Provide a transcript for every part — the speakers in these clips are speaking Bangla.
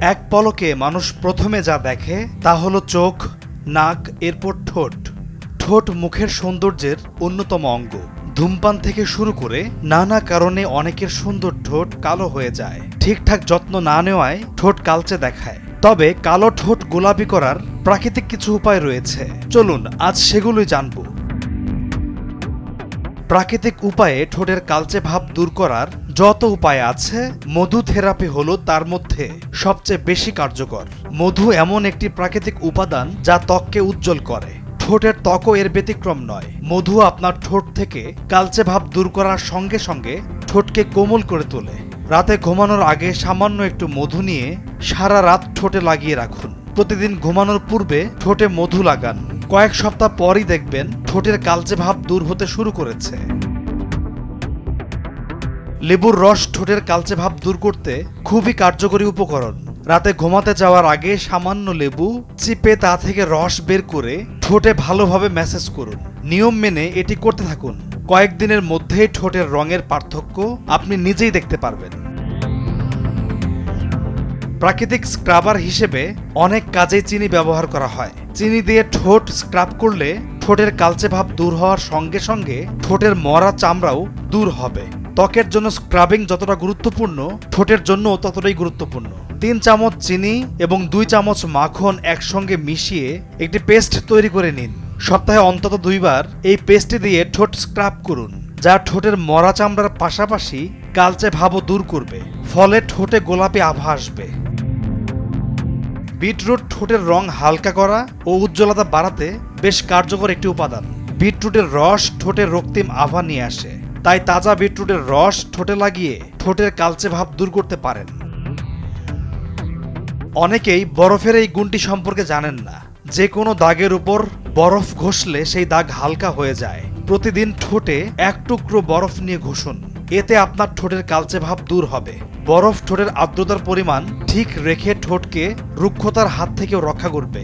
এক পলকে মানুষ প্রথমে যা দেখে তা হলো চোখ, নাক, এরপর ঠোঁট। ঠোঁট মুখের সৌন্দর্যের অন্যতম অঙ্গ। ধূমপান থেকে শুরু করে নানা কারণে অনেকের সুন্দর ঠোঁট কালো হয়ে যায়। ঠিকঠাক যত্ন না নেওয়ায় ঠোঁট কালচে দেখায়। তবে কালো ঠোঁট গোলাপি করার প্রাকৃতিক কিছু উপায় রয়েছে। চলুন আজ সেগুলোই জানব। প্রাকৃতিক উপায়ে ঠোঁটের কালচে ভাব দূর করার যত উপায় আছে, মধু থেরাপি হলো তার মধ্যে সবচেয়ে বেশি কার্যকর। মধু এমন একটি প্রাকৃতিক উপাদান যা ত্বককে উজ্জ্বল করে। ঠোঁটের ত্বকও এর ব্যতিক্রম নয়। মধু আপনার ঠোঁট থেকে কালচে ভাব দূর করার সঙ্গে সঙ্গে ঠোঁটকে কোমল করে তোলে। রাতে ঘুমানোর আগে সামান্য একটু মধু নিয়ে সারা রাত ঠোঁটে লাগিয়ে রাখুন। প্রতিদিন ঘুমানোর পূর্বে ঠোঁটে মধু লাগান। কয়েক সপ্তাহ পরই দেখবেন ঠোঁটের কালচে ভাব দূর হতে শুরু করেছে। লেবুর রস ঠোঁটের কালচে ভাব দূর করতে খুবই কার্যকরী উপকরণ। রাতে ঘুমাতে যাওয়ার আগে সামান্য লেবু চিপে তা থেকে রস বের করে ঠোঁটে ভালোভাবে ম্যাসেজ করুন। নিয়ম মেনে এটি করতে থাকুন। কয়েকদিনের মধ্যেই ঠোঁটের রঙের পার্থক্য আপনি নিজেই দেখতে পারবেন। প্রাকৃতিক স্ক্রাবার হিসেবে অনেক কাজে চিনি ব্যবহার করা হয়। চিনি দিয়ে ঠোঁট স্ক্রাব করলে ঠোঁটের কালচে ভাব দূর হওয়ার সঙ্গে সঙ্গে ঠোঁটের মরা চামড়াও দূর হবে। ত্বকের জন্য স্ক্রাবিং যতটা গুরুত্বপূর্ণ, ঠোঁটের জন্যও ততটাই গুরুত্বপূর্ণ। 3 চামচ চিনি এবং 2 চামচ মাখন একসঙ্গে মিশিয়ে একটি পেস্ট তৈরি করে নিন। সপ্তাহে অন্তত 2 বার এই পেস্টটি দিয়ে ঠোঁট স্ক্রাব করুন, যা ঠোঁটের মরা চামড়ার পাশাপাশি কালচে ভাবও দূর করবে। ফলে ঠোঁটে গোলাপি আভা আসবে। বিটরুট ঠোঁটের রং হালকা করা ও উজ্জ্বলতা বাড়াতে বেশ কার্যকর একটি উপাদান। বিটরুটের রস ঠোঁটের রক্তিম আভা নিয়ে আসে। তাই তাজা বিটরুটের রস ঠোঁটে লাগিয়ে ঠোঁটের কালচে ভাব দূর করতে পারেন। অনেকেই বরফের এই গুণটি সম্পর্কে জানেন না। যে কোনো দাগের উপর বরফ ঘষলে সেই দাগ হালকা হয়ে যায়। প্রতিদিন ঠোঁটে 1 টুকরো বরফ নিয়ে ঘষুন। এতে আপনার ঠোঁটের কালচে ভাব দূর হবে। বরফ ঠোঁটের আর্দ্রতার পরিমাণ ঠিক রেখে ঠোঁটকে রুক্ষতার হাত থেকেও রক্ষা করবে।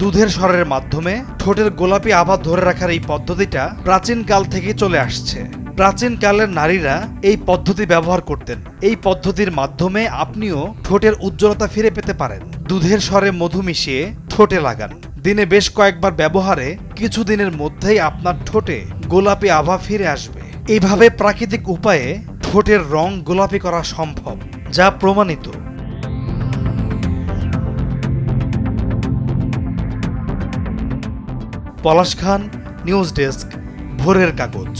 দুধের স্বরের মাধ্যমে ঠোঁটের গোলাপি আভা ধরে রাখার এই পদ্ধতিটা প্রাচীনকাল থেকেই চলে আসছে। প্রাচীনকালের নারীরা এই পদ্ধতি ব্যবহার করতেন। এই পদ্ধতির মাধ্যমে আপনিও ঠোঁটের উজ্জ্বলতা ফিরে পেতে পারেন। দুধের স্বরে মধু মিশিয়ে ঠোঁটে লাগান। দিনে বেশ কয়েকবার ব্যবহারে কিছুদিনের মধ্যেই আপনার ঠোঁটে গোলাপি আভা ফিরে আসবে। এইভাবে প্রাকৃতিক উপায়ে ঠোঁটের রং গোলাপি করা সম্ভব, যা প্রমাণিত। পলাশ খান, নিউজ ডেস্ক, ভোরের কাগজ।